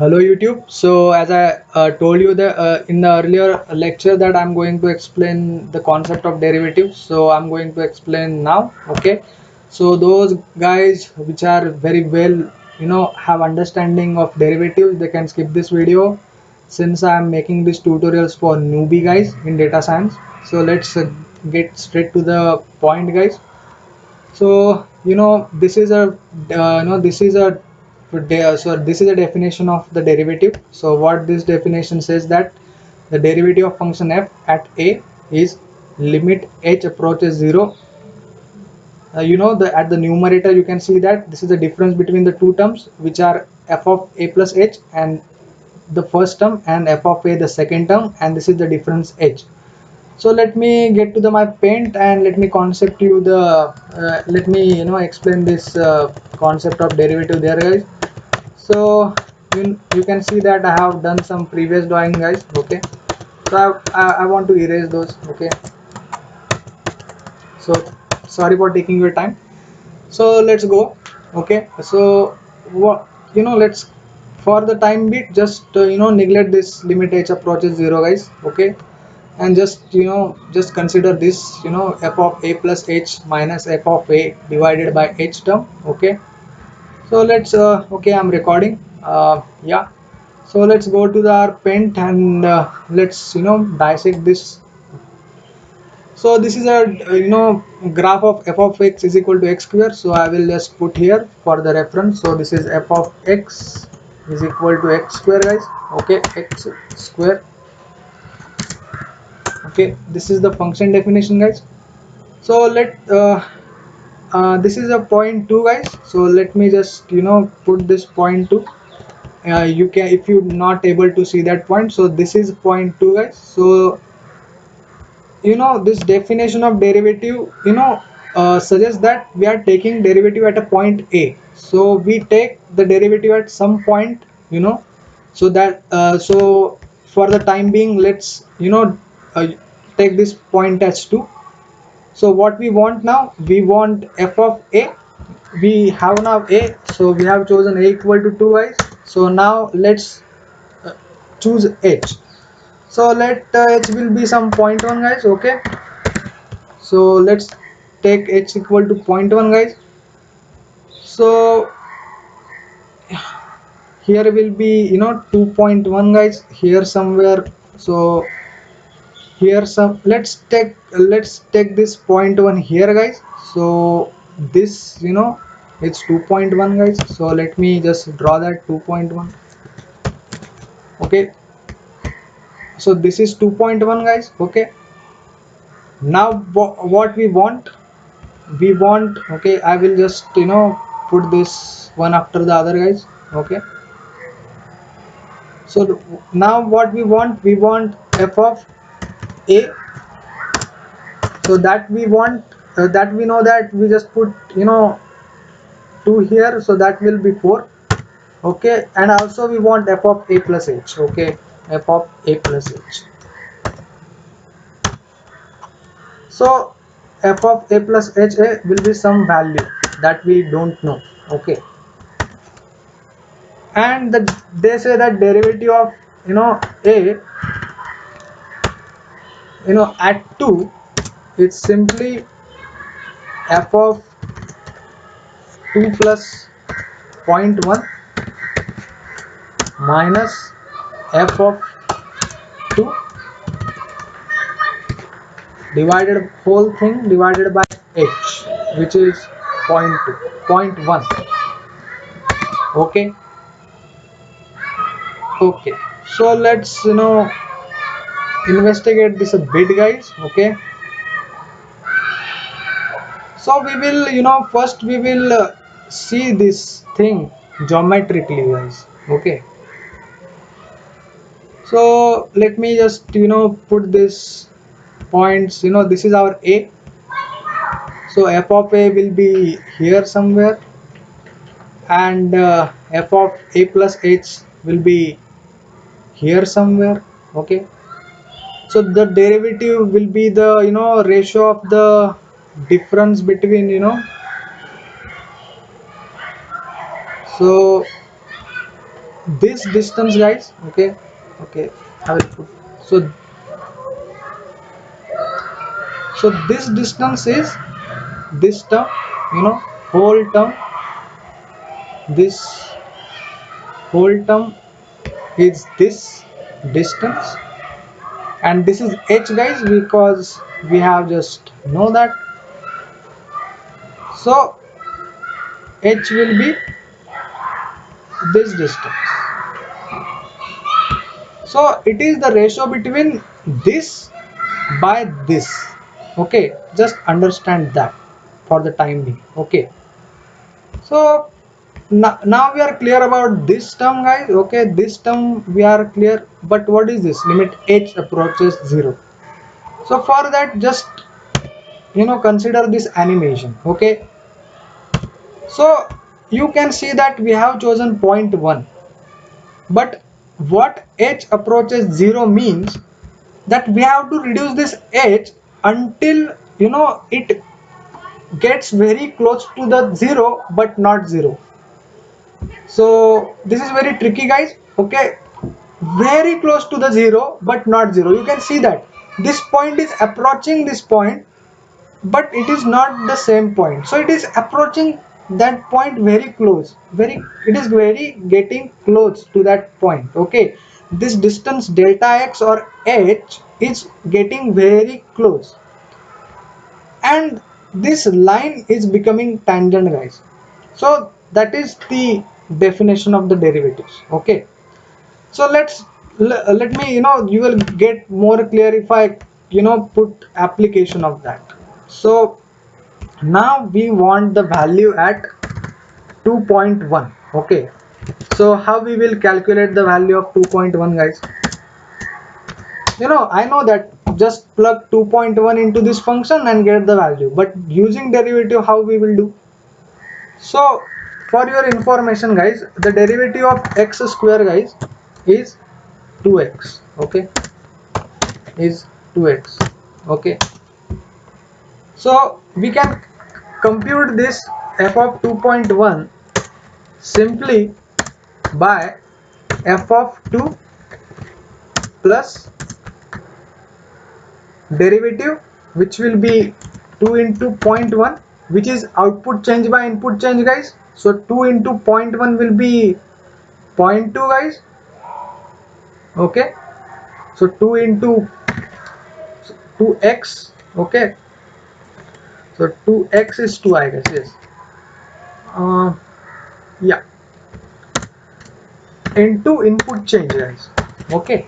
Hello YouTube. So as I told you that in the earlier lecture that I'm going to explain the concept of derivatives. So I'm going to explain now. Okay. So those guys which are very well have understanding of derivatives, they can skip this video since I'm making these tutorials for newbie guys in data science. So let's get straight to the point, guys. So this is a this is a so this is a definition of the derivative. So what this definition says that the derivative of function f at a is limit h approaches 0. The at the numerator you can see that this is the difference between the two terms, which are f of a plus h and the first term, and f of a the second term, and this is the difference h. So let me get to the my paint and let me concept you the let me explain this concept of derivative there, guys. So you can see that I have done some previous drawing, guys. Okay, so I want to erase those. Okay, so sorry for taking your time. So let's go. Okay, so what let's, for the time bit, just neglect this limit h approaches 0, guys. Okay, and just just consider this f of a plus h minus f of a divided by h term. Okay, so let's okay, I'm recording. Yeah, so let's go to the our paint and let's dissect this. So this is a graph of f of x is equal to x square. So I will just put here for the reference. So this is f of x is equal to x square, guys. Okay, x square. Okay, this is the function definition, guys. So this is a point 2, guys. So let me just put this point 2. You can, if you're not able to see that point, so this is point 2, guys. So this definition of derivative suggests that we are taking derivative at a point a. So we take the derivative at some point, so that so for the time being, let's uh, take this point as 2. So what we want now, we want f of a. We have now a, so we have chosen a equal to 2, guys. So now let's uh, choose h. So let h will be some point 1, guys. Okay, so let's take h equal to point 1, guys. So here will be 2.1, guys, here somewhere. So here some, let's take this point 1 here, guys. So this it's 2.1, guys. So let me just draw that 2.1. Okay, so this is 2.1, guys. Okay, now what we want, okay, I will just put this one after the other, guys. Okay, so now what we want f of a. So that we want, that we know that we just put 2 here, so that will be 4. Okay, and also we want f of a plus h. Okay, f of a plus h. So f of a plus h will be some value that we don't know. Okay, and they say that derivative of a at 2, it's simply f of 2 plus point 1 minus f of 2 divided whole thing divided by h, which is point 2 point 1. Okay, okay, so let's investigate this a bit, guys. Okay, so we will first we will see this thing geometrically, guys. Okay, so let me just put this points. This is our a. So f of a will be here somewhere, and f of a plus h will be here somewhere. Okay, so the derivative will be the ratio of the difference between so this distance, guys. Okay, okay, I will put. So this distance is this term, whole term. This whole term is this distance, and this is h, guys, because we have just know that. So h will be this distance. So it is the ratio between this by this. Okay, just understand that for the time being. Okay, so now we are clear about this term, guys. Okay, this term we are clear, but what is this limit h approaches 0? So for that, just consider this animation. Okay, so you can see that we have chosen point 1, but what h approaches 0 means that we have to reduce this h until it gets very close to the 0 but not 0. So this is very tricky, guys. Okay, very close to the 0 but not 0. You can see that this point is approaching this point, but it is not the same point. So it is approaching that point very close, it is very getting close to that point. Okay, this distance delta x or h is getting very close, and this line is becoming tangent, guys. So that is the definition of the derivatives. Okay, so let me, you will get more clear if I put application of that. So now we want the value at 2.1. Okay, so how we will calculate the value of 2.1, guys? I know that just plug 2.1 into this function and get the value, but using derivative, how we will do? So for your information, guys, the derivative of x square, guys, is 2x. Okay, is 2x. Okay, so we can compute this f of 2.1 simply by f of 2 plus derivative, which will be 2 into 0.1, which is output change by input change, guys. So 2 into 0.1 will be 0.2, guys. Okay, so 2 into 2x. Okay, so 2x is 2, I guess. Yes, yeah, into input change, guys. Okay,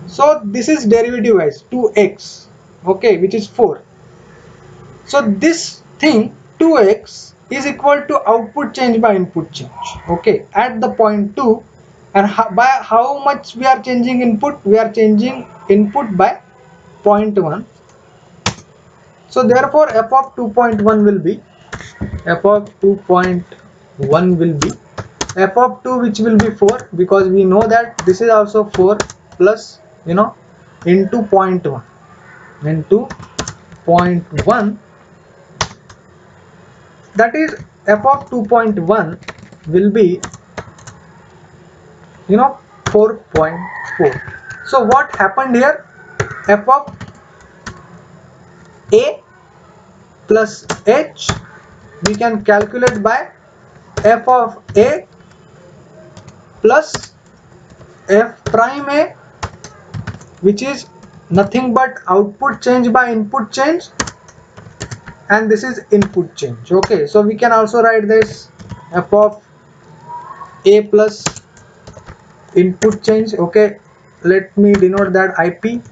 so this is derivative, guys, 2x. Okay, which is 4. So this thing 2x is equal to output change by input change. Okay, at the point 2, and by how much we are changing input? We are changing input by 0.1. So therefore f of 2.1 will be f of 2.1 will be f of 2, which will be 4, because we know that this is also 4 plus into 0.1 into 0.1, that is f of 2.1 will be 4.4. So what happened here? F of a plus h we can calculate by f of a plus f prime a, which is nothing but output change by input change, and this is input change. Okay, so we can also write this f of a plus input change. Okay, let me denote that ip,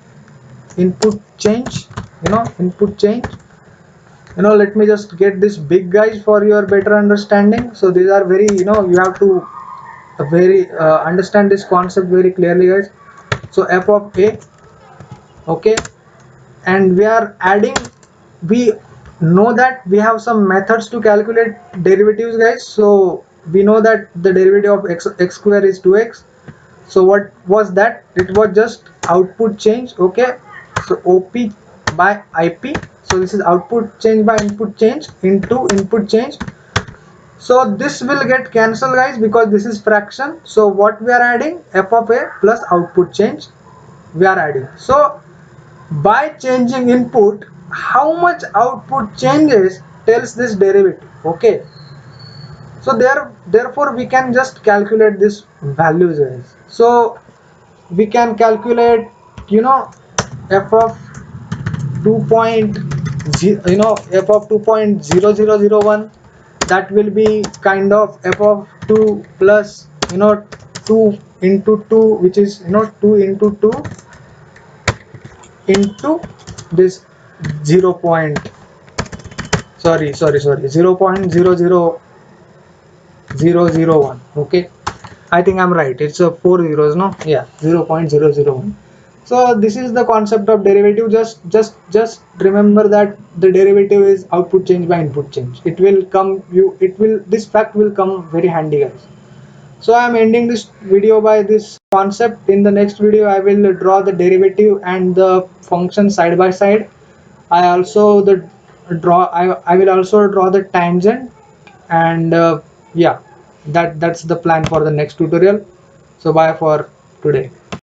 input change, input change. Let me just get this big, guys, for your better understanding. So these are very, you have to very understand this concept very clearly, guys. So f of a. Okay, and we are adding, we know that we have some methods to calculate derivatives, guys. So we know that the derivative of x square is 2x. So what was that? It was just output change. Okay, so op by ip. So this is output change by input change into input change. So this will get cancelled guys, because this is fraction. So what we are adding, f of a plus output change we are adding. So by changing input, how much output changes tells this derivative. Okay, so therefore we can just calculate this values guys. So we can calculate, you know, f of 2.0, f of 2.0001, that will be kind of f of 2 plus, 2 into 2, which is, 2 into 2 into this 0 point, sorry 0.00001. Okay, I think I'm right, it's a 4 zeros, no, yeah, 0.001. So this is the concept of derivative. Just remember that the derivative is output change by input change. It will come, this fact will come very handy guys. So I am ending this video by this concept. In the next video I will draw the derivative and the function side by side. I will also draw the tangent, and yeah, that's the plan for the next tutorial. So bye for today.